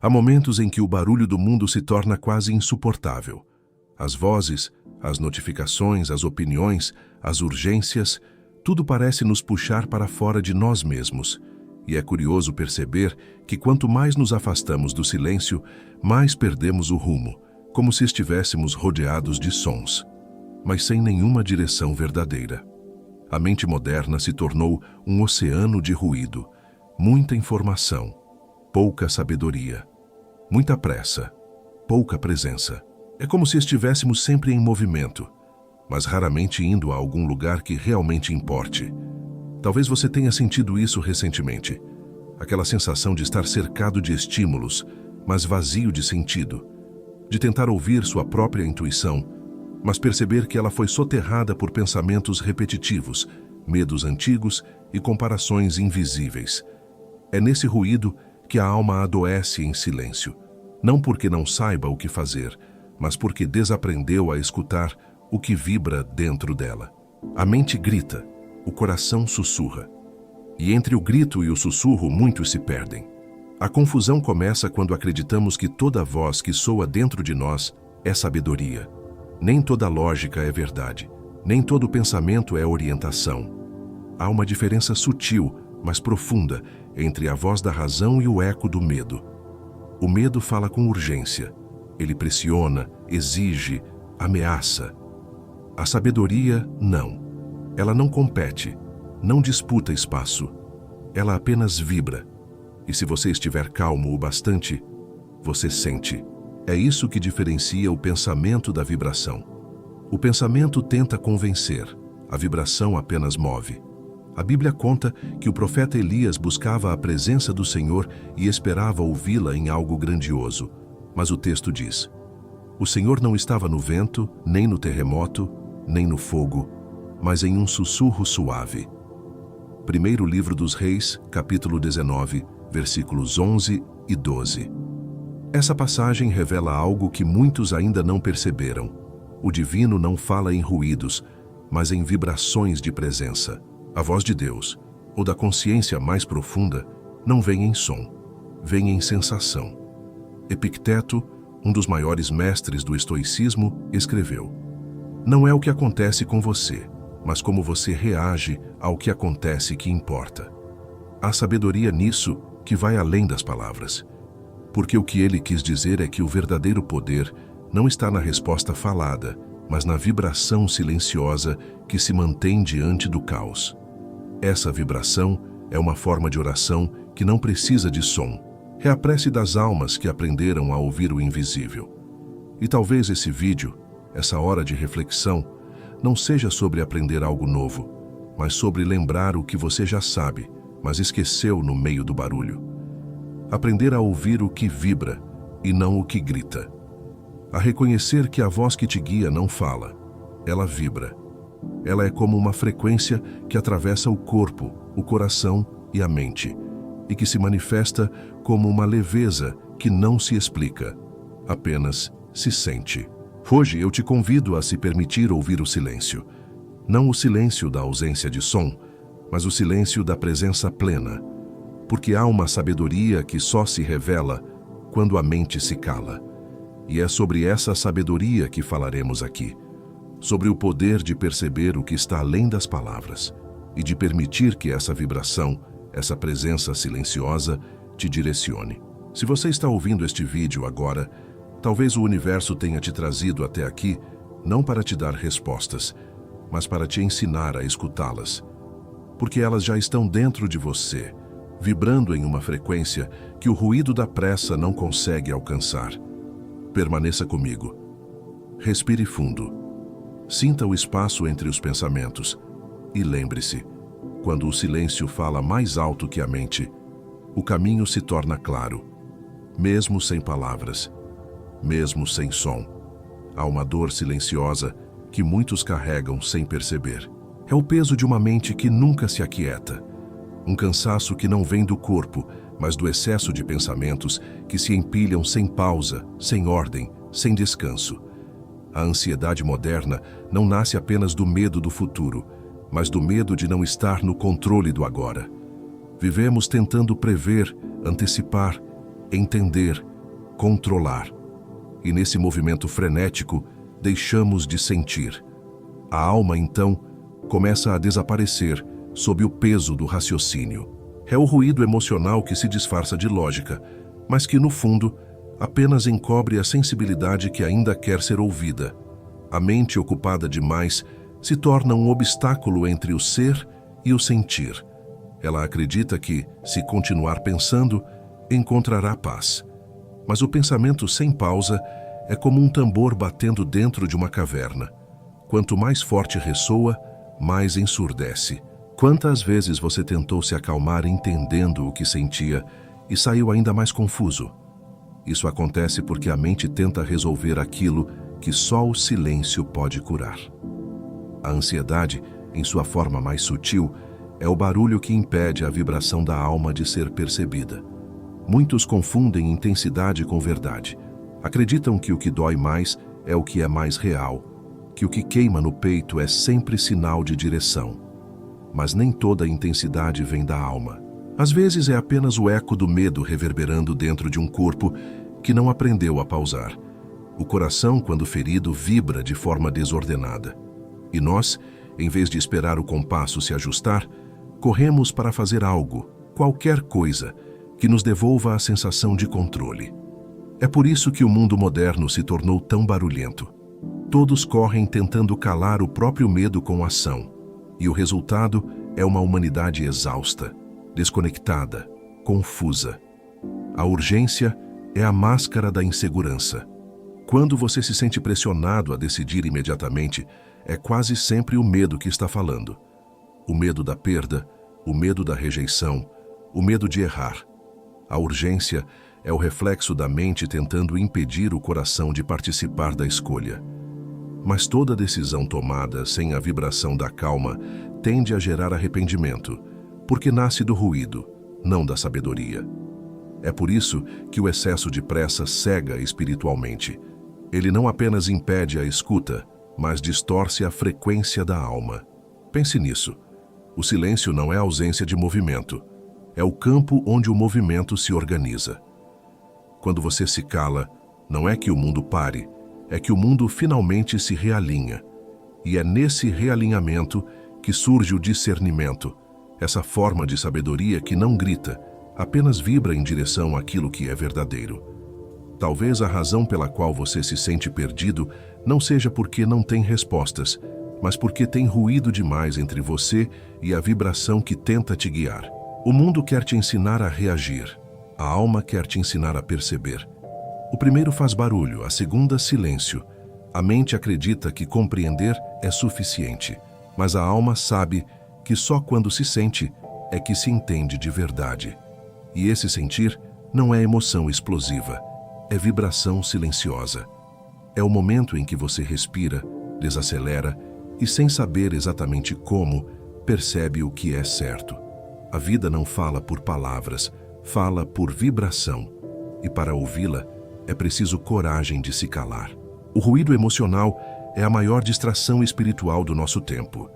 Há momentos em que o barulho do mundo se torna quase insuportável. As vozes, as notificações, as opiniões, as urgências, tudo parece nos puxar para fora de nós mesmos. E é curioso perceber que quanto mais nos afastamos do silêncio, mais perdemos o rumo, como se estivéssemos rodeados de sons, mas sem nenhuma direção verdadeira. A mente moderna se tornou um oceano de ruído, muita informação, pouca sabedoria, muita pressa, pouca presença. É como se estivéssemos sempre em movimento, mas raramente indo a algum lugar que realmente importe. Talvez você tenha sentido isso recentemente. Aquela sensação de estar cercado de estímulos, mas vazio de sentido. De tentar ouvir sua própria intuição, mas perceber que ela foi soterrada por pensamentos repetitivos, medos antigos e comparações invisíveis. É nesse ruído que a alma adoece em silêncio. Não porque não saiba o que fazer, mas porque desaprendeu a escutar o que vibra dentro dela. A mente grita, o coração sussurra. E entre o grito e o sussurro, muitos se perdem. A confusão começa quando acreditamos que toda voz que soa dentro de nós é sabedoria. Nem toda lógica é verdade, nem todo pensamento é orientação. Há uma diferença sutil, mas profunda, entre a voz da razão e o eco do medo. O medo fala com urgência. Ele pressiona, exige, ameaça. A sabedoria, não. Ela não compete, não disputa espaço. Ela apenas vibra. E se você estiver calmo o bastante, você sente. É isso que diferencia o pensamento da vibração. O pensamento tenta convencer, a vibração apenas move. A Bíblia conta que o profeta Elias buscava a presença do Senhor e esperava ouvi-la em algo grandioso. Mas o texto diz: o Senhor não estava no vento, nem no terremoto, nem no fogo, mas em um sussurro suave. Primeiro livro dos Reis, capítulo 19, versículos 11 e 12. Essa passagem revela algo que muitos ainda não perceberam. O divino não fala em ruídos, mas em vibrações de presença. A voz de Deus, ou da consciência mais profunda, não vem em som, vem em sensação. Epicteto, um dos maiores mestres do estoicismo, escreveu: não é o que acontece com você, mas como você reage ao que acontece que importa. Há sabedoria nisso que vai além das palavras. Porque o que ele quis dizer é que o verdadeiro poder não está na resposta falada, mas na vibração silenciosa que se mantém diante do caos. Essa vibração é uma forma de oração que não precisa de som. É a prece das almas que aprenderam a ouvir o invisível. E talvez esse vídeo, essa hora de reflexão, não seja sobre aprender algo novo, mas sobre lembrar o que você já sabe, mas esqueceu no meio do barulho. Aprender a ouvir o que vibra e não o que grita. A reconhecer que a voz que te guia não fala, ela vibra. Ela é como uma frequência que atravessa o corpo, o coração e a mente, e que se manifesta como uma leveza que não se explica, apenas se sente. Hoje eu te convido a se permitir ouvir o silêncio. Não o silêncio da ausência de som, mas o silêncio da presença plena. Porque há uma sabedoria que só se revela quando a mente se cala. E é sobre essa sabedoria que falaremos aqui. Sobre o poder de perceber o que está além das palavras e de permitir que essa vibração, essa presença silenciosa, te direcione. Se você está ouvindo este vídeo agora, talvez o universo tenha te trazido até aqui não para te dar respostas, mas para te ensinar a escutá-las. Porque elas já estão dentro de você, vibrando em uma frequência que o ruído da pressa não consegue alcançar. Permaneça comigo. Respire fundo. Sinta o espaço entre os pensamentos e lembre-se, quando o silêncio fala mais alto que a mente, o caminho se torna claro, mesmo sem palavras, mesmo sem som. Há uma dor silenciosa que muitos carregam sem perceber. É o peso de uma mente que nunca se aquieta. Um cansaço que não vem do corpo, mas do excesso de pensamentos que se empilham sem pausa, sem ordem, sem descanso. A ansiedade moderna não nasce apenas do medo do futuro, mas do medo de não estar no controle do agora. Vivemos tentando prever, antecipar entender, controlar. E nesse movimento frenético, deixamos de sentir. A alma, então, começa a desaparecer sob o peso do raciocínio. É o ruído emocional que se disfarça de lógica, mas que, no fundo, apenas encobre a sensibilidade que ainda quer ser ouvida. A mente ocupada demais se torna um obstáculo entre o ser e o sentir. Ela acredita que, se continuar pensando, encontrará paz. Mas o pensamento sem pausa é como um tambor batendo dentro de uma caverna. Quanto mais forte ressoa, mais ensurdece. Quantas vezes você tentou se acalmar entendendo o que sentia e saiu ainda mais confuso? Isso acontece porque a mente tenta resolver aquilo que só o silêncio pode curar. A ansiedade, em sua forma mais sutil, é o barulho que impede a vibração da alma de ser percebida. Muitos confundem intensidade com verdade. Acreditam que o que dói mais é o que é mais real, que o que queima no peito é sempre sinal de direção. Mas nem toda a intensidade vem da alma. Às vezes é apenas o eco do medo reverberando dentro de um corpo que não aprendeu a pausar. O coração, quando ferido, vibra de forma desordenada. E nós, em vez de esperar o compasso se ajustar, corremos para fazer algo, qualquer coisa, que nos devolva a sensação de controle. É por isso que o mundo moderno se tornou tão barulhento. Todos correm tentando calar o próprio medo com ação. E o resultado é uma humanidade exausta, desconectada, confusa. A urgência é a máscara da insegurança. Quando você se sente pressionado a decidir imediatamente, é quase sempre o medo que está falando. O medo da perda, o medo da rejeição, o medo de errar. A urgência é o reflexo da mente tentando impedir o coração de participar da escolha. Mas toda decisão tomada sem a vibração da calma tende a gerar arrependimento, porque nasce do ruído, não da sabedoria. É por isso que o excesso de pressa cega espiritualmente. Ele não apenas impede a escuta, mas distorce a frequência da alma. Pense nisso. O silêncio não é ausência de movimento. É o campo onde o movimento se organiza. Quando você se cala, não é que o mundo pare, é que o mundo finalmente se realinha. E é nesse realinhamento que surge o discernimento, essa forma de sabedoria que não grita, apenas vibra em direção àquilo que é verdadeiro. Talvez a razão pela qual você se sente perdido não seja porque não tem respostas, mas porque tem ruído demais entre você e a vibração que tenta te guiar. O mundo quer te ensinar a reagir, a alma quer te ensinar a perceber. O primeiro faz barulho, a segunda silêncio. A mente acredita que compreender é suficiente, mas a alma sabe que só quando se sente é que se entende de verdade. E esse sentir não é emoção explosiva, é vibração silenciosa. É o momento em que você respira, desacelera e, sem saber exatamente como, percebe o que é certo. A vida não fala por palavras, fala por vibração. E para ouvi-la, é preciso coragem de se calar. O ruído emocional é a maior distração espiritual do nosso tempo.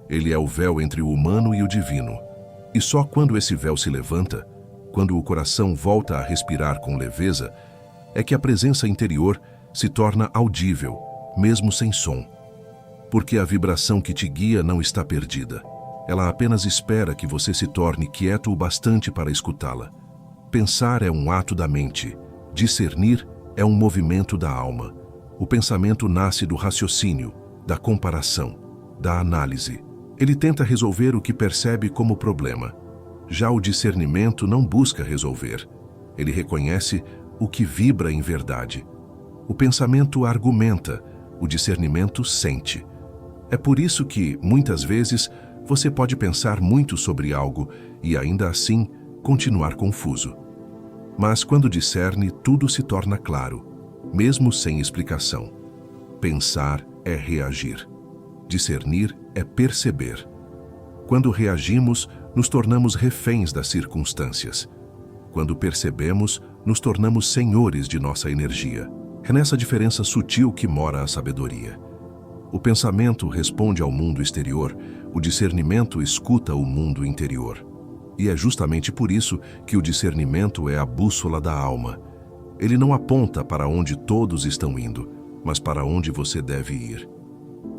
Ele é o véu entre o humano e o divino. E só quando esse véu se levanta, quando o coração volta a respirar com leveza, é que a presença interior se torna audível, mesmo sem som. Porque a vibração que te guia não está perdida. Ela apenas espera que você se torne quieto o bastante para escutá-la. Pensar é um ato da mente. Discernir é um movimento da alma. O pensamento nasce do raciocínio, da comparação, da análise. Ele tenta resolver o que percebe como problema. Já o discernimento não busca resolver. Ele reconhece o que vibra em verdade. O pensamento argumenta, o discernimento sente. É por isso que, muitas vezes, você pode pensar muito sobre algo e, ainda assim, continuar confuso. Mas quando discerne, tudo se torna claro, mesmo sem explicação. Pensar é reagir. Discernir é perceber. Quando reagimos, nos tornamos reféns das circunstâncias. Quando percebemos, nos tornamos senhores de nossa energia. É nessa diferença sutil que mora a sabedoria. O pensamento responde ao mundo exterior, o discernimento escuta o mundo interior. E é justamente por isso que o discernimento é a bússola da alma. Ele não aponta para onde todos estão indo, mas para onde você deve ir.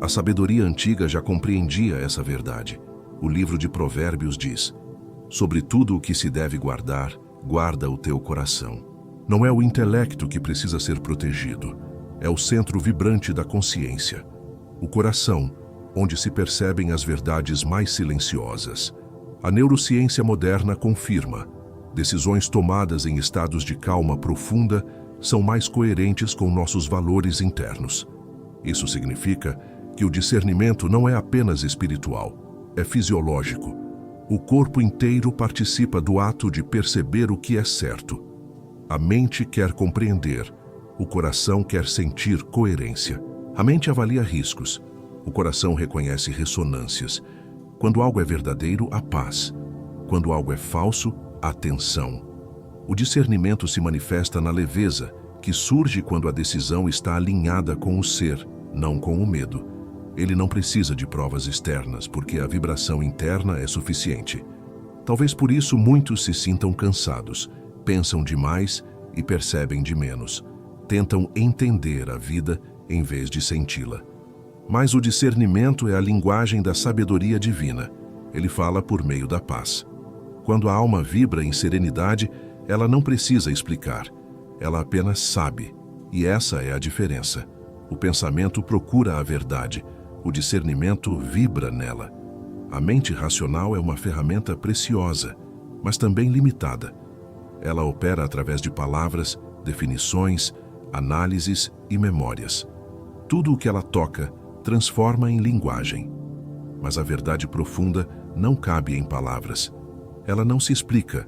A sabedoria antiga já compreendia essa verdade. O livro de Provérbios diz: sobre tudo o que se deve guardar, guarda o teu coração. Não é o intelecto que precisa ser protegido, é o centro vibrante da consciência. O coração, onde se percebem as verdades mais silenciosas. A neurociência moderna confirma: decisões tomadas em estados de calma profunda são mais coerentes com nossos valores internos. Isso significa que o discernimento não é apenas espiritual, é fisiológico. O corpo inteiro participa do ato de perceber o que é certo. A mente quer compreender, o coração quer sentir coerência. A mente avalia riscos, o coração reconhece ressonâncias. Quando algo é verdadeiro, há paz. Quando algo é falso, há tensão. O discernimento se manifesta na leveza, que surge quando a decisão está alinhada com o ser, não com o medo. Ele não precisa de provas externas, porque a vibração interna é suficiente. Talvez por isso muitos se sintam cansados, pensam demais e percebem de menos. Tentam entender a vida em vez de senti-la. Mas o discernimento é a linguagem da sabedoria divina. Ele fala por meio da paz. Quando a alma vibra em serenidade, ela não precisa explicar. Ela apenas sabe. E essa é a diferença. O pensamento procura a verdade. O discernimento vibra nela. A mente racional é uma ferramenta preciosa, mas também limitada. Ela opera através de palavras, definições, análises e memórias. Tudo o que ela toca transforma em linguagem. Mas a verdade profunda não cabe em palavras. Ela não se explica,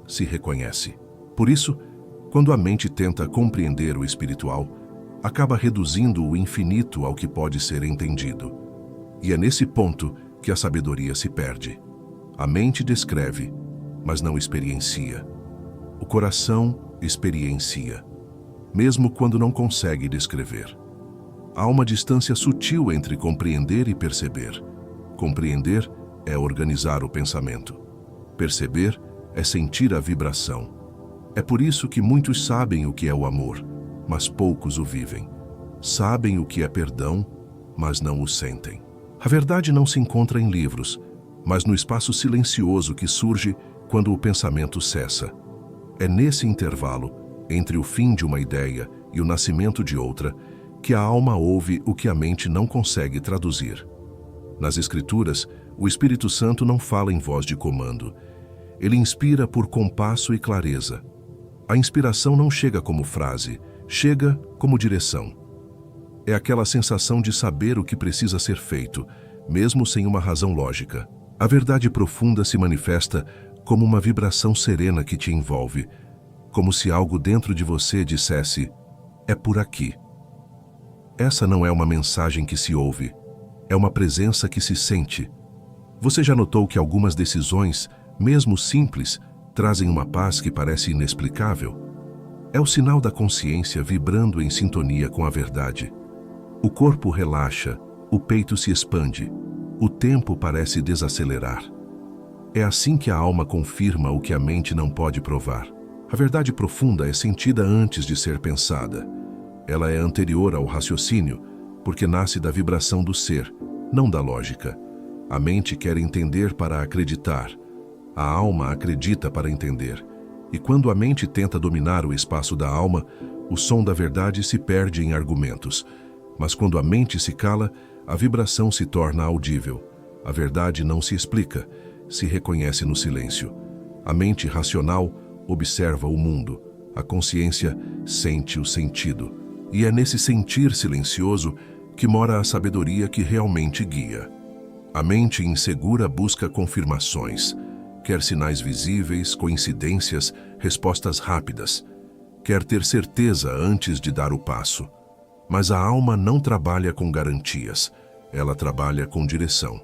se reconhece. Por isso, quando a mente tenta compreender o espiritual, acaba reduzindo o infinito ao que pode ser entendido. E é nesse ponto que a sabedoria se perde. A mente descreve, mas não experiencia. O coração experiencia, mesmo quando não consegue descrever. Há uma distância sutil entre compreender e perceber. Compreender é organizar o pensamento. Perceber é sentir a vibração. É por isso que muitos sabem o que é o amor, mas poucos o vivem. Sabem o que é perdão, mas não o sentem. A verdade não se encontra em livros, mas no espaço silencioso que surge quando o pensamento cessa. É nesse intervalo, entre o fim de uma ideia e o nascimento de outra, que a alma ouve o que a mente não consegue traduzir. Nas Escrituras, o Espírito Santo não fala em voz de comando. Ele inspira por compasso e clareza. A inspiração não chega como frase, chega como direção. É aquela sensação de saber o que precisa ser feito, mesmo sem uma razão lógica. A verdade profunda se manifesta como uma vibração serena que te envolve, como se algo dentro de você dissesse: é por aqui. Essa não é uma mensagem que se ouve, é uma presença que se sente. Você já notou que algumas decisões, mesmo simples, trazem uma paz que parece inexplicável? É o sinal da consciência vibrando em sintonia com a verdade. O corpo relaxa, o peito se expande, o tempo parece desacelerar. É assim que a alma confirma o que a mente não pode provar. A verdade profunda é sentida antes de ser pensada. Ela é anterior ao raciocínio, porque nasce da vibração do ser, não da lógica. A mente quer entender para acreditar. A alma acredita para entender. E quando a mente tenta dominar o espaço da alma, o som da verdade se perde em argumentos. Mas quando a mente se cala, a vibração se torna audível. A verdade não se explica, se reconhece no silêncio. A mente racional observa o mundo. A consciência sente o sentido. E é nesse sentir silencioso que mora a sabedoria que realmente guia. A mente insegura busca confirmações. Quer sinais visíveis, coincidências, respostas rápidas. Quer ter certeza antes de dar o passo. Mas a alma não trabalha com garantias, ela trabalha com direção.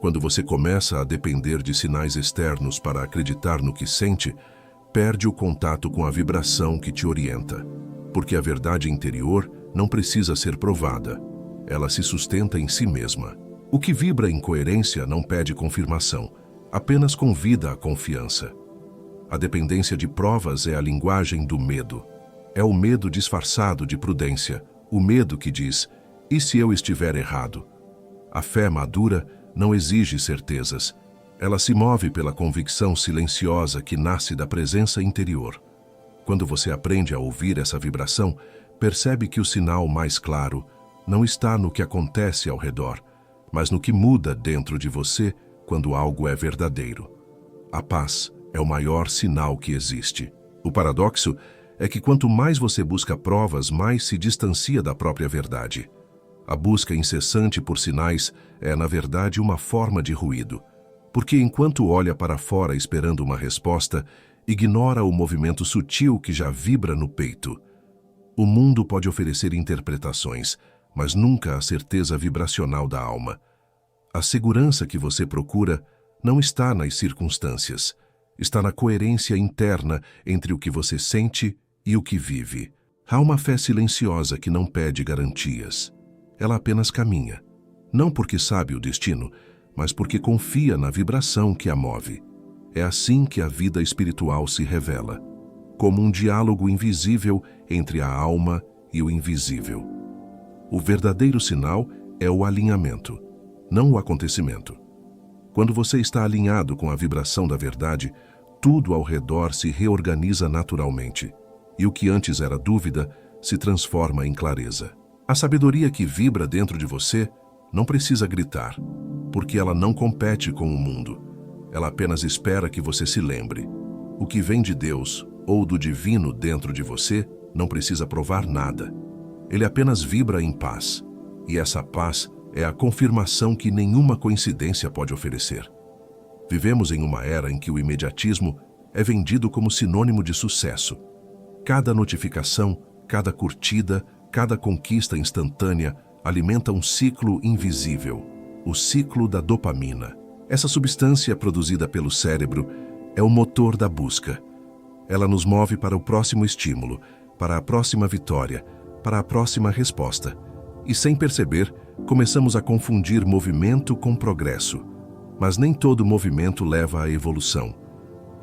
Quando você começa a depender de sinais externos para acreditar no que sente, perde o contato com a vibração que te orienta. Porque a verdade interior não precisa ser provada, ela se sustenta em si mesma. O que vibra em coerência não pede confirmação, apenas convida à confiança. A dependência de provas é a linguagem do medo. É o medo disfarçado de prudência, o medo que diz, e se eu estiver errado? A fé madura não exige certezas. Ela se move pela convicção silenciosa que nasce da presença interior. Quando você aprende a ouvir essa vibração, percebe que o sinal mais claro não está no que acontece ao redor, mas no que muda dentro de você quando algo é verdadeiro. A paz é o maior sinal que existe. O paradoxo é que quanto mais você busca provas, mais se distancia da própria verdade. A busca incessante por sinais é, na verdade, uma forma de ruído, porque enquanto olha para fora esperando uma resposta, ignora o movimento sutil que já vibra no peito. O mundo pode oferecer interpretações, mas nunca a certeza vibracional da alma. A segurança que você procura não está nas circunstâncias, está na coerência interna entre o que você sente e o que vive. Há uma fé silenciosa que não pede garantias. Ela apenas caminha, não porque sabe o destino, mas porque confia na vibração que a move. É assim que a vida espiritual se revela, como um diálogo invisível entre a alma e o invisível. O verdadeiro sinal é o alinhamento, não o acontecimento. Quando você está alinhado com a vibração da verdade, tudo ao redor se reorganiza naturalmente, e o que antes era dúvida se transforma em clareza. A sabedoria que vibra dentro de você não precisa gritar, porque ela não compete com o mundo. Ela apenas espera que você se lembre. O que vem de Deus ou do divino dentro de você não precisa provar nada. Ele apenas vibra em paz, e essa paz é a confirmação que nenhuma coincidência pode oferecer. Vivemos em uma era em que o imediatismo é vendido como sinônimo de sucesso. Cada notificação, cada curtida, cada conquista instantânea alimenta um ciclo invisível, o ciclo da dopamina. Essa substância produzida pelo cérebro é o motor da busca. Ela nos move para o próximo estímulo, para a próxima vitória, para a próxima resposta. E sem perceber, começamos a confundir movimento com progresso. Mas nem todo movimento leva à evolução.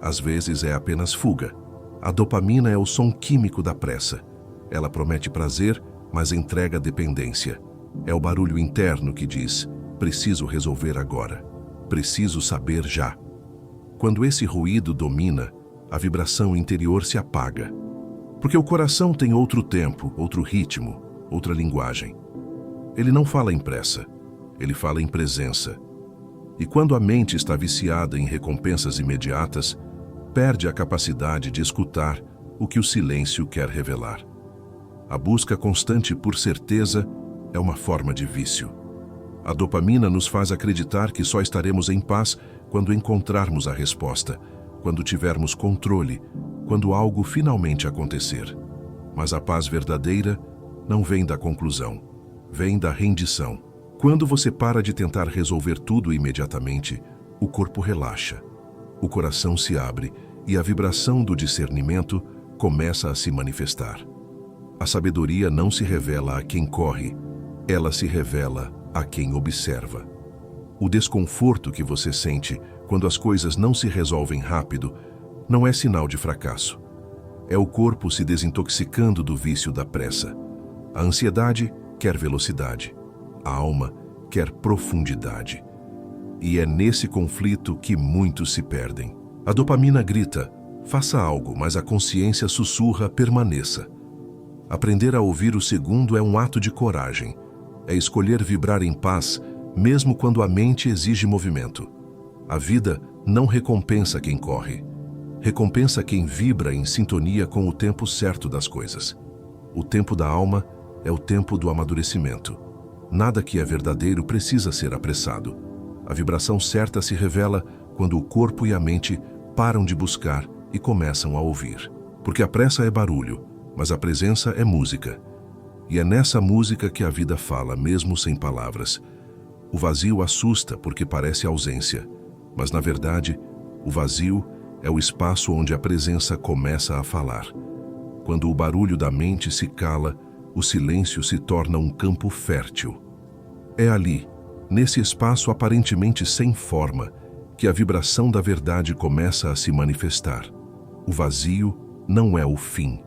Às vezes é apenas fuga. A dopamina é o som químico da pressa. Ela promete prazer, mas entrega dependência. É o barulho interno que diz, preciso resolver agora. Preciso saber já. Quando esse ruído domina, a vibração interior se apaga. Porque o coração tem outro tempo, outro ritmo, outra linguagem. Ele não fala em pressa, ele fala em presença. E quando a mente está viciada em recompensas imediatas, perde a capacidade de escutar o que o silêncio quer revelar. A busca constante por certeza é uma forma de vício. A dopamina nos faz acreditar que só estaremos em paz quando encontrarmos a resposta, quando tivermos controle, quando algo finalmente acontecer. Mas a paz verdadeira não vem da conclusão, vem da rendição. Quando você para de tentar resolver tudo imediatamente, o corpo relaxa, o coração se abre e a vibração do discernimento começa a se manifestar. A sabedoria não se revela a quem corre, ela se revela a quem observa. O desconforto que você sente quando as coisas não se resolvem rápido não é sinal de fracasso. É o corpo se desintoxicando do vício da pressa. A ansiedade quer velocidade. A alma quer profundidade. E é nesse conflito que muitos se perdem. A dopamina grita, faça algo, mas a consciência sussurra, permaneça. Aprender a ouvir o segundo é um ato de coragem. É escolher vibrar em paz, mesmo quando a mente exige movimento. A vida não recompensa quem corre. Recompensa quem vibra em sintonia com o tempo certo das coisas. O tempo da alma é o tempo do amadurecimento. Nada que é verdadeiro precisa ser apressado. A vibração certa se revela quando o corpo e a mente param de buscar e começam a ouvir. Porque a pressa é barulho, mas a presença é música. E é nessa música que a vida fala, mesmo sem palavras. O vazio assusta porque parece ausência, mas na verdade, o vazio é o espaço onde a presença começa a falar. Quando o barulho da mente se cala, o silêncio se torna um campo fértil. É ali, nesse espaço aparentemente sem forma, que a vibração da verdade começa a se manifestar. O vazio não é o fim,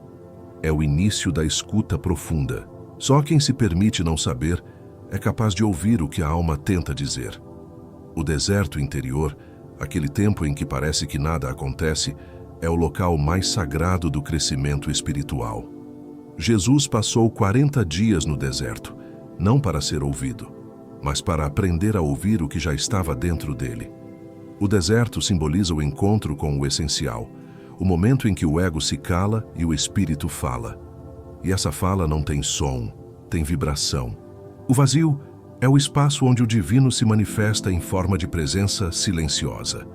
é o início da escuta profunda. Só quem se permite não saber é capaz de ouvir o que a alma tenta dizer. O deserto interior, aquele tempo em que parece que nada acontece, é o local mais sagrado do crescimento espiritual. Jesus passou 40 dias no deserto, não para ser ouvido, mas para aprender a ouvir o que já estava dentro dele. O deserto simboliza o encontro com o essencial, o momento em que o ego se cala e o espírito fala. E essa fala não tem som, tem vibração. O vazio é o espaço onde o divino se manifesta em forma de presença silenciosa.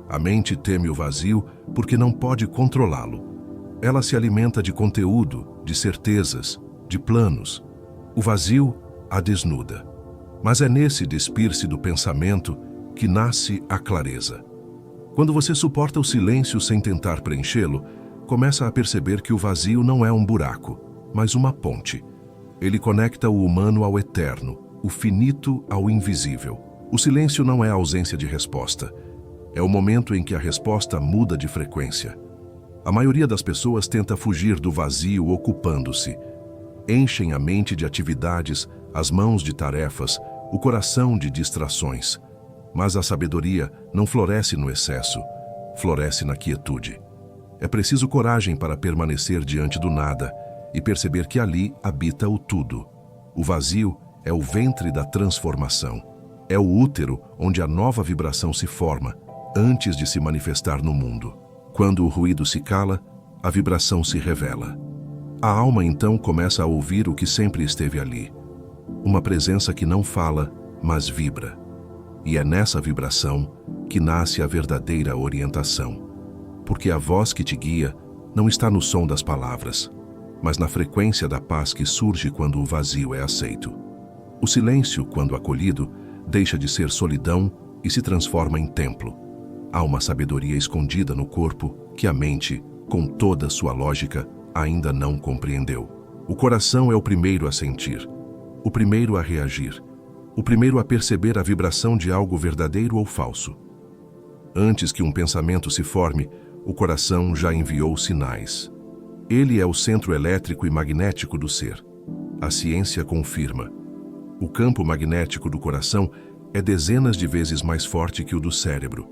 A mente teme o vazio porque não pode controlá-lo. Ela se alimenta de conteúdo, de certezas, de planos. O vazio a desnuda. Mas é nesse despir-se do pensamento que nasce a clareza. Quando você suporta o silêncio sem tentar preenchê-lo, começa a perceber que o vazio não é um buraco, mas uma ponte. Ele conecta o humano ao eterno, o finito ao invisível. O silêncio não é a ausência de resposta. É o momento em que a resposta muda de frequência. A maioria das pessoas tenta fugir do vazio ocupando-se. Enchem a mente de atividades, as mãos de tarefas, o coração de distrações. Mas a sabedoria não floresce no excesso, floresce na quietude. É preciso coragem para permanecer diante do nada e perceber que ali habita o tudo. O vazio é o ventre da transformação. É o útero onde a nova vibração se forma, antes de se manifestar no mundo. Quando o ruído se cala, a vibração se revela. A alma então começa a ouvir o que sempre esteve ali. Uma presença que não fala, mas vibra. E é nessa vibração que nasce a verdadeira orientação. Porque a voz que te guia não está no som das palavras, mas na frequência da paz que surge quando o vazio é aceito. O silêncio, quando acolhido, deixa de ser solidão e se transforma em templo. Há uma sabedoria escondida no corpo que a mente, com toda sua lógica, ainda não compreendeu. O coração é o primeiro a sentir, o primeiro a reagir, o primeiro a perceber a vibração de algo verdadeiro ou falso. Antes que um pensamento se forme, o coração já enviou sinais. Ele é o centro elétrico e magnético do ser. A ciência confirma. O campo magnético do coração é dezenas de vezes mais forte que o do cérebro.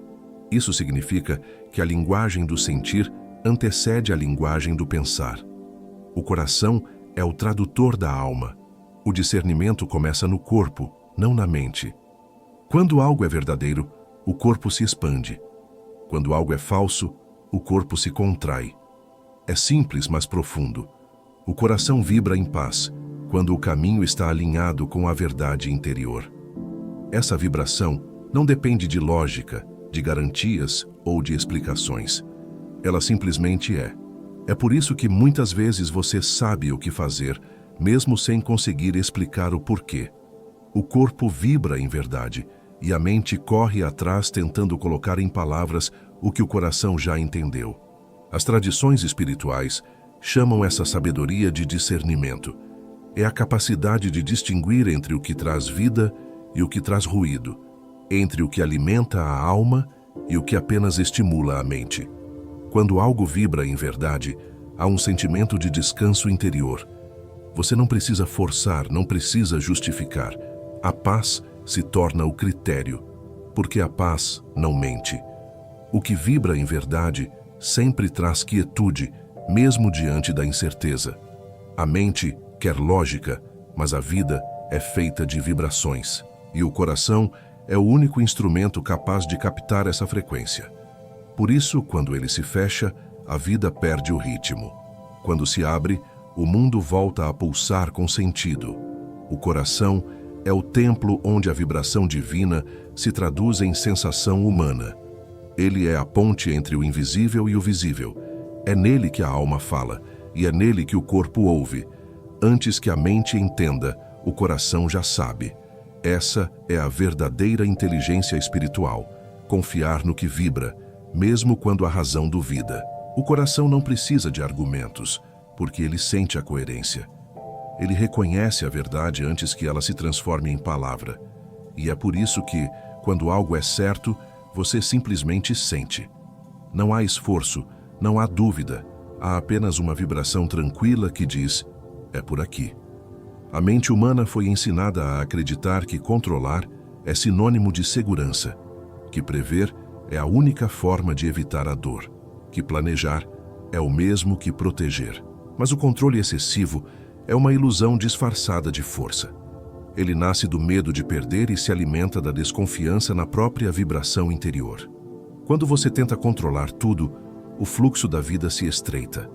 Isso significa que a linguagem do sentir antecede a linguagem do pensar. O coração é o tradutor da alma. O discernimento começa no corpo, não na mente. Quando algo é verdadeiro, o corpo se expande. Quando algo é falso, o corpo se contrai. É simples, mas profundo. O coração vibra em paz, quando o caminho está alinhado com a verdade interior. Essa vibração não depende de lógica, de garantias ou de explicações. Ela simplesmente é. É por isso que muitas vezes você sabe o que fazer, mesmo sem conseguir explicar o porquê. O corpo vibra em verdade, e a mente corre atrás tentando colocar em palavras o que o coração já entendeu. As tradições espirituais chamam essa sabedoria de discernimento. É a capacidade de distinguir entre o que traz vida e o que traz ruído, entre o que alimenta a alma e o que apenas estimula a mente. Quando algo vibra em verdade, há um sentimento de descanso interior. Você não precisa forçar, não precisa justificar. A paz se torna o critério, porque a paz não mente. O que vibra em verdade sempre traz quietude, mesmo diante da incerteza. A mente quer lógica, mas a vida é feita de vibrações, e o coração é o único instrumento capaz de captar essa frequência. Por isso, quando ele se fecha, a vida perde o ritmo. Quando se abre, o mundo volta a pulsar com sentido. O coração é o templo onde a vibração divina se traduz em sensação humana. Ele é a ponte entre o invisível e o visível. É nele que a alma fala, e é nele que o corpo ouve. Antes que a mente entenda, o coração já sabe. Essa é a verdadeira inteligência espiritual, confiar no que vibra, mesmo quando a razão duvida. O coração não precisa de argumentos, porque ele sente a coerência. Ele reconhece a verdade antes que ela se transforme em palavra. E é por isso que, quando algo é certo, Você simplesmente sente. Não há esforço, não há dúvida, há apenas uma vibração tranquila que diz: é por aqui. A mente humana foi ensinada a acreditar que controlar é sinônimo de segurança, que prever é a única forma de evitar a dor, que planejar é o mesmo que proteger. Mas o controle excessivo é uma ilusão disfarçada de força. Ele nasce do medo de perder e se alimenta da desconfiança na própria vibração interior. Quando você tenta controlar tudo, o fluxo da vida se estreita,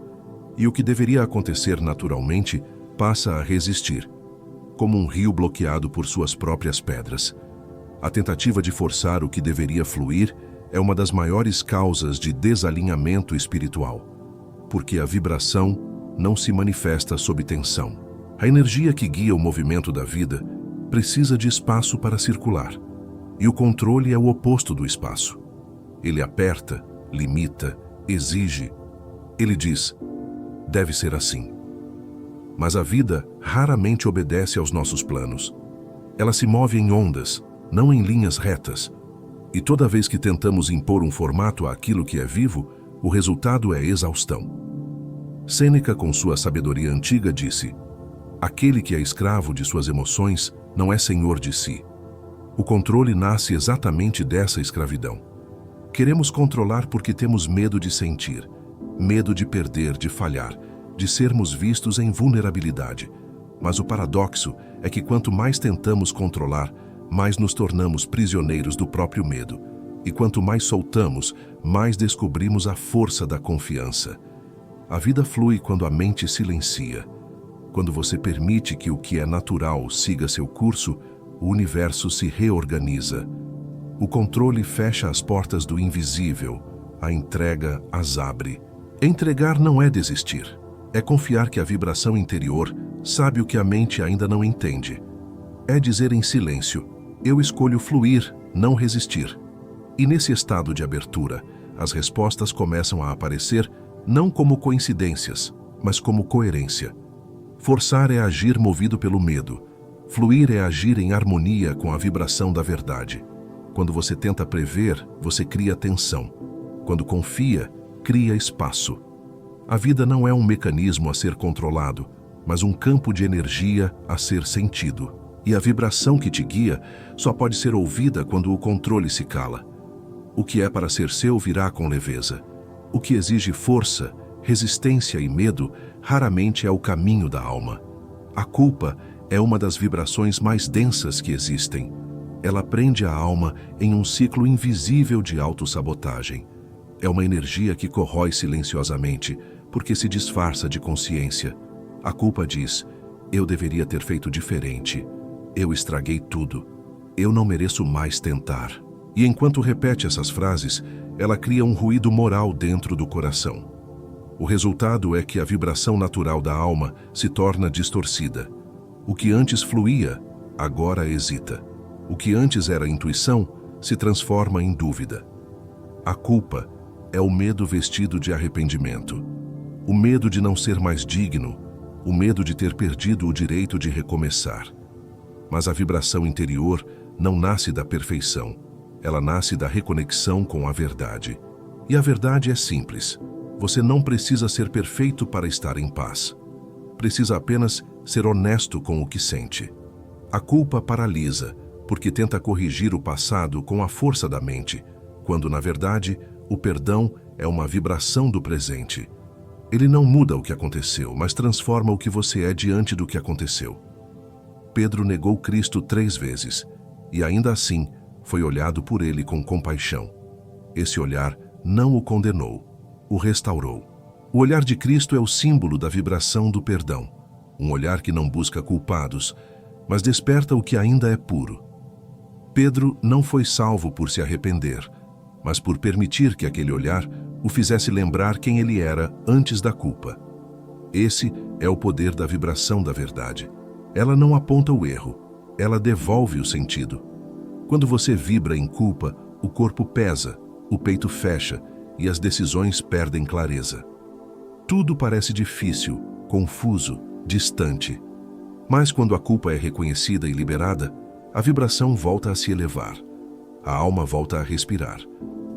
e o que deveria acontecer naturalmente passa a resistir, como um rio bloqueado por suas próprias pedras. A tentativa de forçar o que deveria fluir é uma das maiores causas de desalinhamento espiritual, porque a vibração não se manifesta sob tensão. A energia que guia o movimento da vida precisa de espaço para circular, e o controle é o oposto do espaço. Ele aperta, limita, exige. Ele diz: deve ser assim. Mas a vida raramente obedece aos nossos planos. Ela se move em ondas, não em linhas retas. E toda vez que tentamos impor um formato àquilo que é vivo, o resultado é exaustão. Sêneca, com sua sabedoria antiga, disse: aquele que é escravo de suas emoções não é senhor de si. O controle nasce exatamente dessa escravidão. Queremos controlar porque temos medo de sentir, medo de perder, de falhar, de sermos vistos em vulnerabilidade. Mas o paradoxo é que quanto mais tentamos controlar, mais nos tornamos prisioneiros do próprio medo. E quanto mais soltamos, mais descobrimos a força da confiança. A vida flui quando a mente silencia. Quando você permite que o que é natural siga seu curso, o universo se reorganiza. O controle fecha as portas do invisível, a entrega as abre. Entregar não é desistir, é confiar que a vibração interior sabe o que a mente ainda não entende. É dizer em silêncio: eu escolho fluir, não resistir. E nesse estado de abertura, as respostas começam a aparecer não como coincidências, mas como coerência. Forçar é agir movido pelo medo. Fluir é agir em harmonia com a vibração da verdade. Quando você tenta prever, você cria tensão. Quando confia, cria espaço. A vida não é um mecanismo a ser controlado, mas um campo de energia a ser sentido. E a vibração que te guia só pode ser ouvida quando o controle se cala. O que é para ser seu virá com leveza. O que exige força, resistência e medo raramente é o caminho da alma. A culpa é uma das vibrações mais densas que existem. Ela prende a alma em um ciclo invisível de autossabotagem. É uma energia que corrói silenciosamente, porque se disfarça de consciência. A culpa diz: eu deveria ter feito diferente. Eu estraguei tudo. Eu não mereço mais tentar. E enquanto repete essas frases, ela cria um ruído moral dentro do coração. O resultado é que a vibração natural da alma se torna distorcida. O que antes fluía, agora hesita. O que antes era intuição, se transforma em dúvida. A culpa é o medo vestido de arrependimento. O medo de não ser mais digno, o medo de ter perdido o direito de recomeçar. Mas a vibração interior não nasce da perfeição. Ela nasce da reconexão com a verdade. E a verdade é simples. Você não precisa ser perfeito para estar em paz. Precisa apenas ser honesto com o que sente. A culpa paralisa, porque tenta corrigir o passado com a força da mente, quando, na verdade, o perdão é uma vibração do presente. Ele não muda o que aconteceu, mas transforma o que você é diante do que aconteceu. Pedro negou Cristo 3 vezes, e ainda assim foi olhado por ele com compaixão. Esse olhar não o condenou, o restaurou. O olhar de Cristo é o símbolo da vibração do perdão, um olhar que não busca culpados, mas desperta o que ainda é puro. Pedro não foi salvo por se arrepender, mas por permitir que aquele olhar o fizesse lembrar quem ele era antes da culpa. Esse é o poder da vibração da verdade. Ela não aponta o erro, ela devolve o sentido. Quando você vibra em culpa, o corpo pesa, o peito fecha e as decisões perdem clareza. Tudo parece difícil, confuso, distante. Mas quando a culpa é reconhecida e liberada, a vibração volta a se elevar. a alma volta a respirar.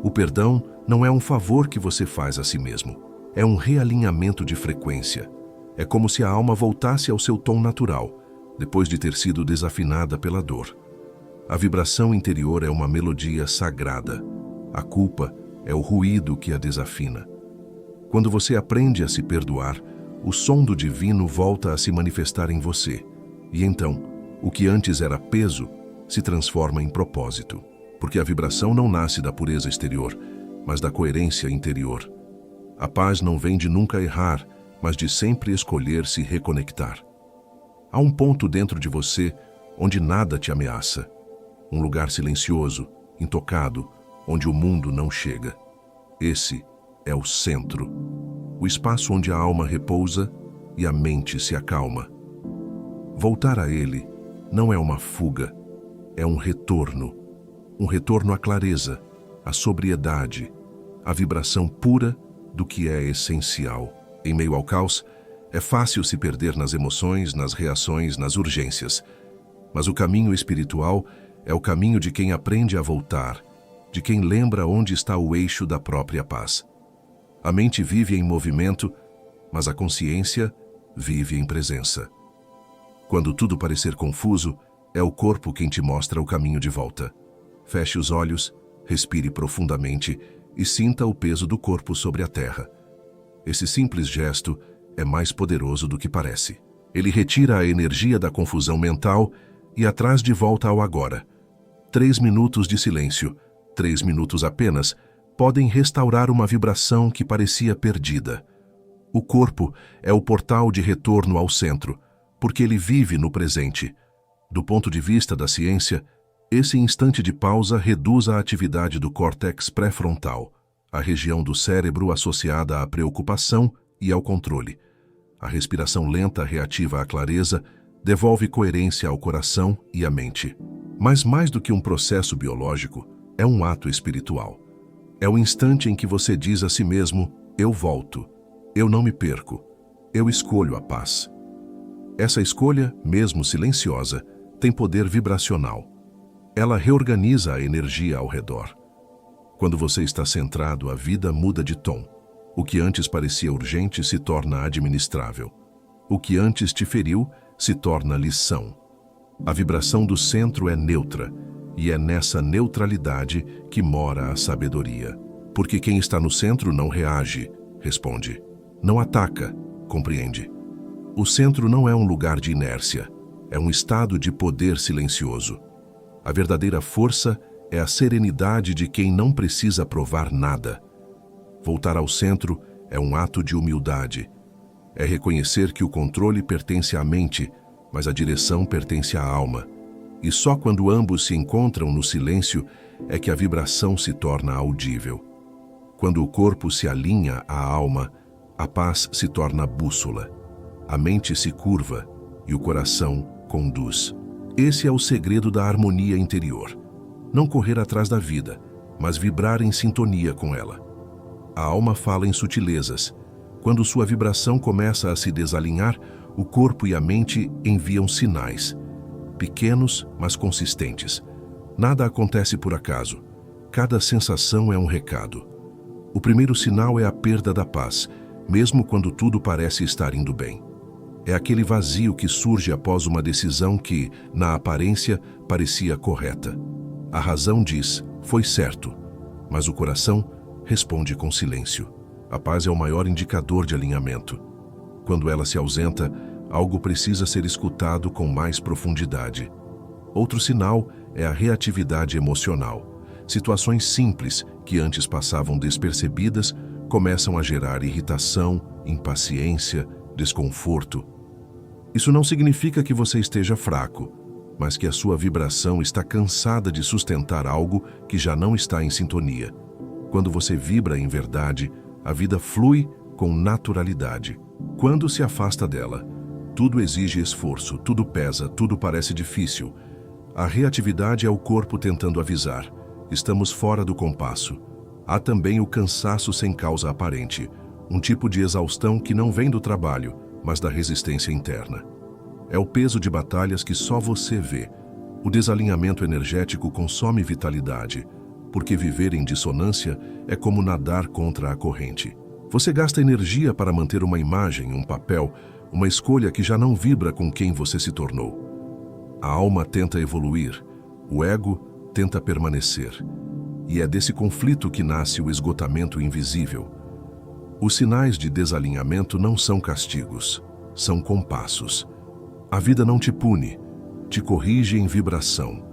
O perdão não é um favor que você faz a si mesmo. É um realinhamento de frequência. É como se a alma voltasse ao seu tom natural, depois de ter sido desafinada pela dor. A vibração interior é uma melodia sagrada. A culpa é o ruído que a desafina. Quando você aprende a se perdoar, o som do divino volta a se manifestar em você. E então, o que antes era peso se transforma em propósito. Porque a vibração não nasce da pureza exterior, mas da coerência interior. A paz não vem de nunca errar, mas de sempre escolher se reconectar. Há um ponto dentro de você onde nada te ameaça. Um lugar silencioso, intocado, onde o mundo não chega. Esse é o centro. O espaço onde a alma repousa e a mente se acalma. Voltar a ele não é uma fuga, é um retorno. Um retorno à clareza, à sobriedade, à vibração pura do que é essencial. Em meio ao caos, é fácil se perder nas emoções, nas reações, nas urgências. Mas o caminho espiritual é o caminho de quem aprende a voltar, de quem lembra onde está o eixo da própria paz. A mente vive em movimento, mas a consciência vive em presença. Quando tudo parecer confuso, é o corpo quem te mostra o caminho de volta. Feche os olhos, respire profundamente e sinta o peso do corpo sobre a terra. Esse simples gesto é mais poderoso do que parece. Ele retira a energia da confusão mental e a traz de volta ao agora. 3 minutos de silêncio, 3 minutos apenas, podem restaurar uma vibração que parecia perdida. O corpo é o portal de retorno ao centro, porque ele vive no presente. Do ponto de vista da ciência, esse instante de pausa reduz a atividade do córtex pré-frontal, a região do cérebro associada à preocupação e ao controle. A respiração lenta reativa a clareza, devolve coerência ao coração e à mente. Mas mais do que um processo biológico, é um ato espiritual. É o instante em que você diz a si mesmo, eu volto, eu não me perco, eu escolho a paz. Essa escolha, mesmo silenciosa, tem poder vibracional. Ela reorganiza a energia ao redor. Quando você está centrado, a vida muda de tom. O que antes parecia urgente se torna administrável. O que antes te feriu se torna lição. A vibração do centro é neutra, e é nessa neutralidade que mora a sabedoria. Porque quem está no centro não reage, responde. Não ataca, compreende. O centro não é um lugar de inércia, é um estado de poder silencioso. A verdadeira força é a serenidade de quem não precisa provar nada. Voltar ao centro é um ato de humildade. É reconhecer que o controle pertence à mente, mas a direção pertence à alma. E só quando ambos se encontram no silêncio é que a vibração se torna audível. Quando o corpo se alinha à alma, a paz se torna bússola. A mente se curva e o coração conduz. Esse é o segredo da harmonia interior. Não correr atrás da vida, mas vibrar em sintonia com ela. A alma fala em sutilezas. Quando sua vibração começa a se desalinhar, o corpo e a mente enviam sinais. Pequenos, mas consistentes. Nada acontece por acaso. Cada sensação é um recado. O primeiro sinal é a perda da paz, mesmo quando tudo parece estar indo bem. É aquele vazio que surge após uma decisão que, na aparência, parecia correta. A razão diz, foi certo, mas o coração responde com silêncio. A paz é o maior indicador de alinhamento. Quando ela se ausenta, algo precisa ser escutado com mais profundidade. Outro sinal é a reatividade emocional. Situações simples, que antes passavam despercebidas, começam a gerar irritação, impaciência, desconforto. Isso não significa que você esteja fraco, mas que a sua vibração está cansada de sustentar algo que já não está em sintonia. Quando você vibra em verdade, a vida flui com naturalidade. Quando se afasta dela, tudo exige esforço, tudo pesa, tudo parece difícil. A reatividade é o corpo tentando avisar. Estamos fora do compasso. Há também o cansaço sem causa aparente, um tipo de exaustão que não vem do trabalho, mas da resistência interna. É o peso de batalhas que só você vê, O desalinhamento energético consome vitalidade, porque viver em dissonância é como nadar contra a corrente. Você gasta energia para manter uma imagem, um papel, uma escolha que já não vibra com quem você se tornou. A alma tenta evoluir, o ego tenta permanecer. E é desse conflito que nasce o esgotamento invisível. Os sinais de desalinhamento não são castigos, são compassos. A vida não te pune, te corrige em vibração.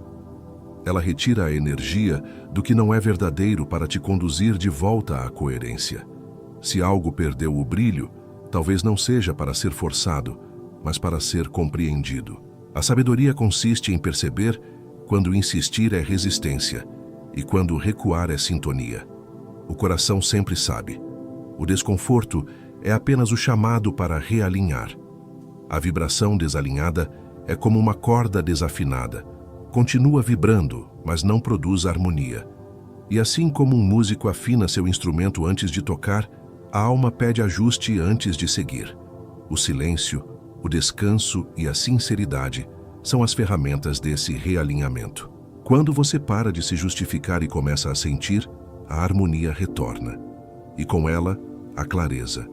Ela retira a energia do que não é verdadeiro para te conduzir de volta à coerência. Se algo perdeu o brilho, talvez não seja para ser forçado, mas para ser compreendido. A sabedoria consiste em perceber quando insistir é resistência e quando recuar é sintonia. O coração sempre sabe. O desconforto é apenas o chamado para realinhar. A vibração desalinhada é como uma corda desafinada. Continua vibrando, mas não produz harmonia. E assim como um músico afina seu instrumento antes de tocar, a alma pede ajuste antes de seguir. O silêncio, o descanso e a sinceridade são as ferramentas desse realinhamento. Quando você para de se justificar e começa a sentir, a harmonia retorna. E com ela, a clareza.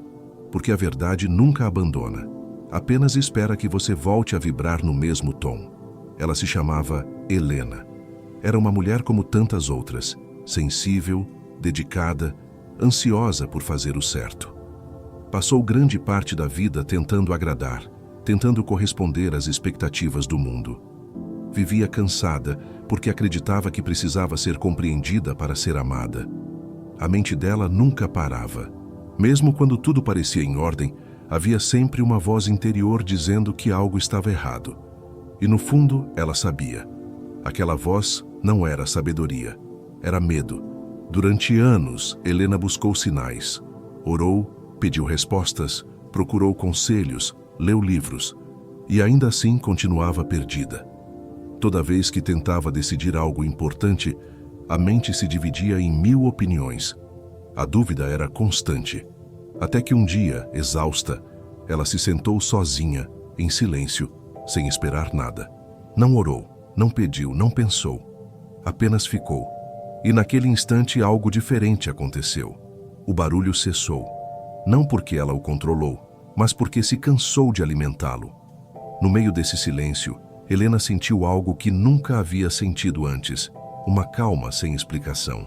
Porque a verdade nunca abandona. Apenas espera que você volte a vibrar no mesmo tom. Ela se chamava Helena. Era uma mulher como tantas outras, sensível, dedicada, ansiosa por fazer o certo. Passou grande parte da vida tentando agradar, tentando corresponder às expectativas do mundo. Vivia cansada porque acreditava que precisava ser compreendida para ser amada. A mente dela nunca parava. Mesmo quando tudo parecia em ordem, havia sempre uma voz interior dizendo que algo estava errado. E no fundo, ela sabia. Aquela voz não era sabedoria, era medo. Durante anos, Helena buscou sinais. Orou, pediu respostas, procurou conselhos, leu livros. E ainda assim continuava perdida. Toda vez que tentava decidir algo importante, a mente se dividia em 1000 opiniões. A dúvida era constante. Até que um dia, exausta, ela se sentou sozinha, em silêncio, sem esperar nada. Não orou, não pediu, não pensou. Apenas ficou. E naquele instante algo diferente aconteceu. O barulho cessou. Não porque ela o controlou, mas porque se cansou de alimentá-lo. No meio desse silêncio, Helena sentiu algo que nunca havia sentido antes. Uma calma sem explicação.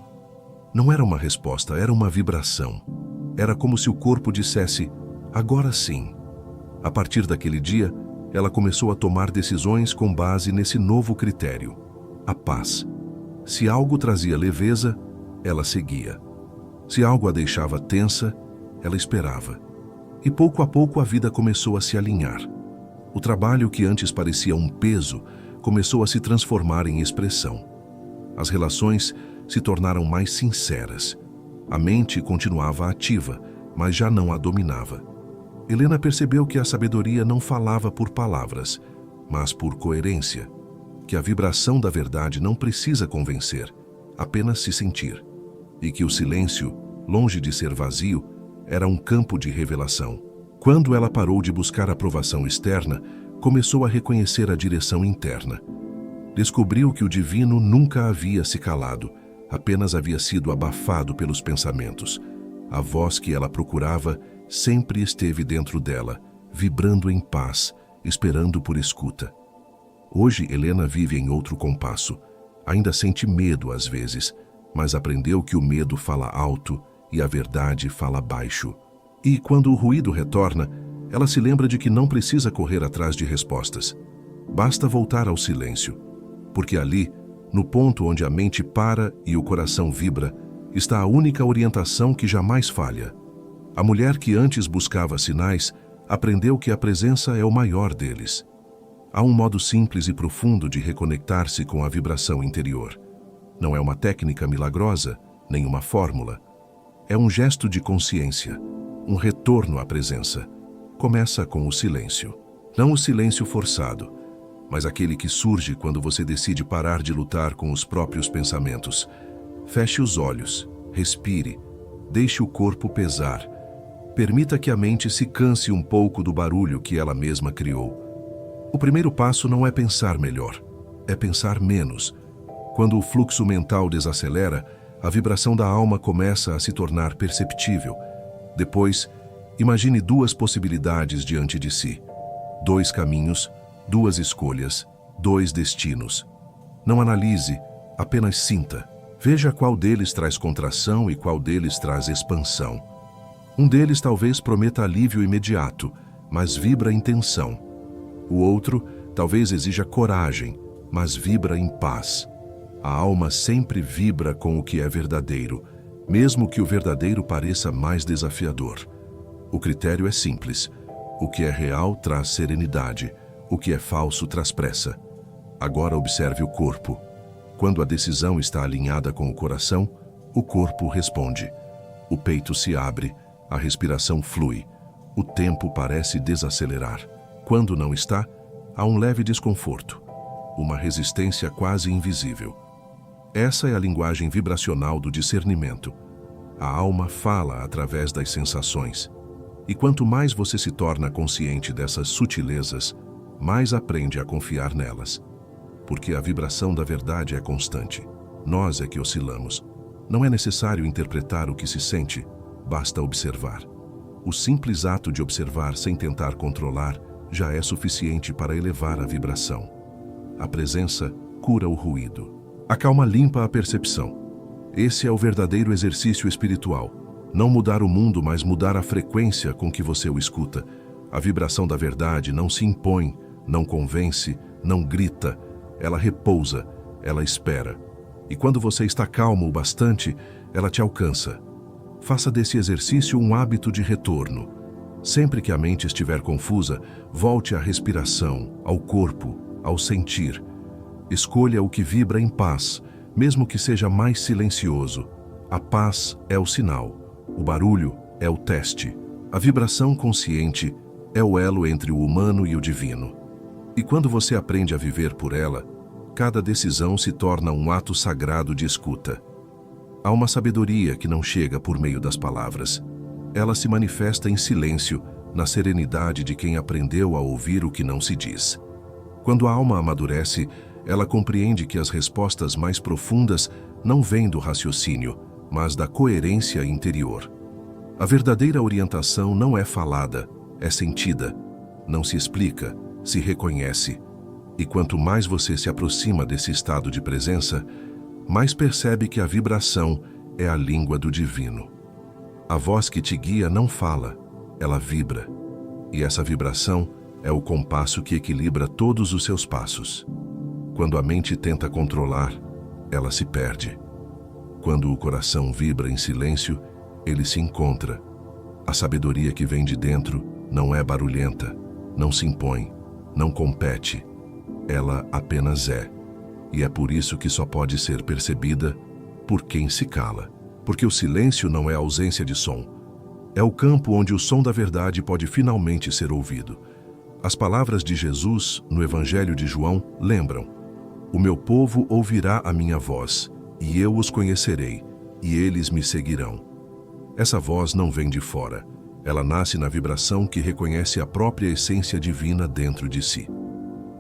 Não era uma resposta, era uma vibração. Era como se o corpo dissesse, agora sim. A partir daquele dia, ela começou a tomar decisões com base nesse novo critério, a paz. Se algo trazia leveza, ela seguia. Se algo a deixava tensa, ela esperava. E pouco a pouco a vida começou a se alinhar. O trabalho que antes parecia um peso começou a se transformar em expressão. As relações se tornaram mais sinceras. A mente continuava ativa, mas já não a dominava. Helena percebeu que a sabedoria não falava por palavras, mas por coerência. Que a vibração da verdade não precisa convencer, apenas se sentir. E que o silêncio, longe de ser vazio, era um campo de revelação. Quando ela parou de buscar aprovação externa, começou a reconhecer a direção interna. Descobriu que o divino nunca havia se calado, apenas havia sido abafado pelos pensamentos. A voz que ela procurava sempre esteve dentro dela, vibrando em paz, esperando por escuta. Hoje, Helena vive em outro compasso. Ainda sente medo às vezes, mas aprendeu que o medo fala alto e a verdade fala baixo. E quando o ruído retorna, ela se lembra de que não precisa correr atrás de respostas. Basta voltar ao silêncio, porque ali, no ponto onde a mente para e o coração vibra, está a única orientação que jamais falha. A mulher que antes buscava sinais, aprendeu que a presença é o maior deles. Há um modo simples e profundo de reconectar-se com a vibração interior. Não é uma técnica milagrosa, nem uma fórmula. É um gesto de consciência, um retorno à presença. Começa com o silêncio. Não o silêncio forçado, mas aquele que surge quando você decide parar de lutar com os próprios pensamentos. Feche os olhos, respire, deixe o corpo pesar. Permita que a mente se canse um pouco do barulho que ela mesma criou. O primeiro passo não é pensar melhor, é pensar menos. Quando o fluxo mental desacelera, a vibração da alma começa a se tornar perceptível. Depois, imagine duas possibilidades diante de si. 2 caminhos, 2 escolhas, 2 destinos. Não analise, apenas sinta. Veja qual deles traz contração e qual deles traz expansão. Um deles talvez prometa alívio imediato, mas vibra em tensão. O outro talvez exija coragem, mas vibra em paz. A alma sempre vibra com o que é verdadeiro, mesmo que o verdadeiro pareça mais desafiador. O critério é simples. O que é real traz serenidade, o que é falso traz pressa. Agora observe o corpo. Quando a decisão está alinhada com o coração, o corpo responde. O peito se abre, a respiração flui, o tempo parece desacelerar. Quando não está, há um leve desconforto, uma resistência quase invisível. Essa é a linguagem vibracional do discernimento. A alma fala através das sensações. E quanto mais você se torna consciente dessas sutilezas, mais aprende a confiar nelas. Porque a vibração da verdade é constante. Nós é que oscilamos. Não é necessário interpretar o que se sente, basta observar. O simples ato de observar sem tentar controlar já é suficiente para elevar a vibração. A presença cura o ruído. A calma limpa a percepção. Esse é o verdadeiro exercício espiritual. Não mudar o mundo, mas mudar a frequência com que você o escuta. A vibração da verdade não se impõe, não convence, não grita. Ela repousa, ela espera. E quando você está calmo o bastante, ela te alcança. Faça desse exercício um hábito de retorno. Sempre que a mente estiver confusa, volte à respiração, ao corpo, ao sentir. Escolha o que vibra em paz, mesmo que seja mais silencioso. A paz é o sinal, o barulho é o teste. A vibração consciente é o elo entre o humano e o divino. E quando você aprende a viver por ela, cada decisão se torna um ato sagrado de escuta. Há uma sabedoria que não chega por meio das palavras. Ela se manifesta em silêncio, na serenidade de quem aprendeu a ouvir o que não se diz. Quando a alma amadurece, ela compreende que as respostas mais profundas não vêm do raciocínio, mas da coerência interior. A verdadeira orientação não é falada, é sentida. Não se explica, se reconhece. E quanto mais você se aproxima desse estado de presença, mais percebe que a vibração é a língua do divino. A voz que te guia não fala, ela vibra. E essa vibração é o compasso que equilibra todos os seus passos. Quando a mente tenta controlar, ela se perde. Quando o coração vibra em silêncio, ele se encontra. A sabedoria que vem de dentro não é barulhenta, não se impõe, não compete. Ela apenas é. E é por isso que só pode ser percebida por quem se cala. Porque o silêncio não é ausência de som. É o campo onde o som da verdade pode finalmente ser ouvido. As palavras de Jesus no Evangelho de João lembram: o meu povo ouvirá a minha voz, e eu os conhecerei, e eles me seguirão. Essa voz não vem de fora. Ela nasce na vibração que reconhece a própria essência divina dentro de si.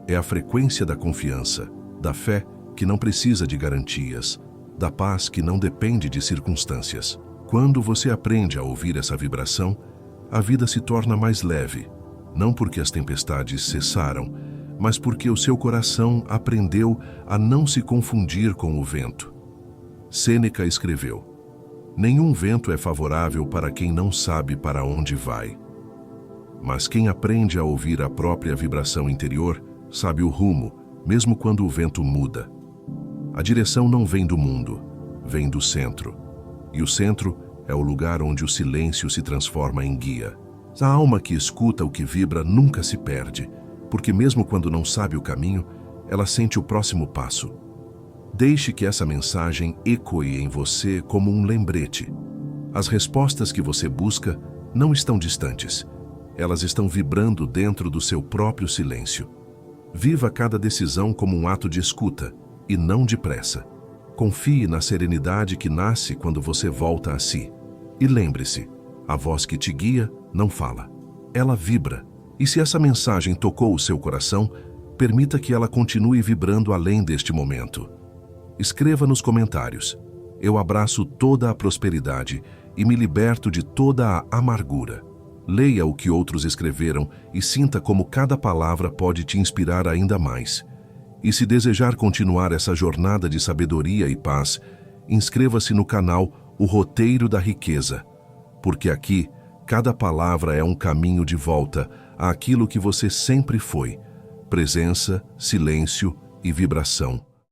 É a frequência da confiança, da fé que não precisa de garantias, da paz que não depende de circunstâncias. Quando você aprende a ouvir essa vibração, a vida se torna mais leve, não porque as tempestades cessaram, mas porque o seu coração aprendeu a não se confundir com o vento. Sêneca escreveu: nenhum vento é favorável para quem não sabe para onde vai. Mas quem aprende a ouvir a própria vibração interior, sabe o rumo, mesmo quando o vento muda. A direção não vem do mundo, vem do centro. E o centro é o lugar onde o silêncio se transforma em guia. A alma que escuta o que vibra nunca se perde, porque mesmo quando não sabe o caminho, ela sente o próximo passo. Deixe que essa mensagem ecoe em você como um lembrete. As respostas que você busca não estão distantes. Elas estão vibrando dentro do seu próprio silêncio. Viva cada decisão como um ato de escuta, e não de pressa. Confie na serenidade que nasce quando você volta a si. E lembre-se, a voz que te guia não fala. Ela vibra. E se essa mensagem tocou o seu coração, permita que ela continue vibrando além deste momento. Escreva nos comentários: eu abraço toda a prosperidade e me liberto de toda a amargura. Leia o que outros escreveram e sinta como cada palavra pode te inspirar ainda mais. E se desejar continuar essa jornada de sabedoria e paz, inscreva-se no canal O Roteiro da Riqueza, porque aqui cada palavra é um caminho de volta àquilo que você sempre foi: presença, silêncio e vibração.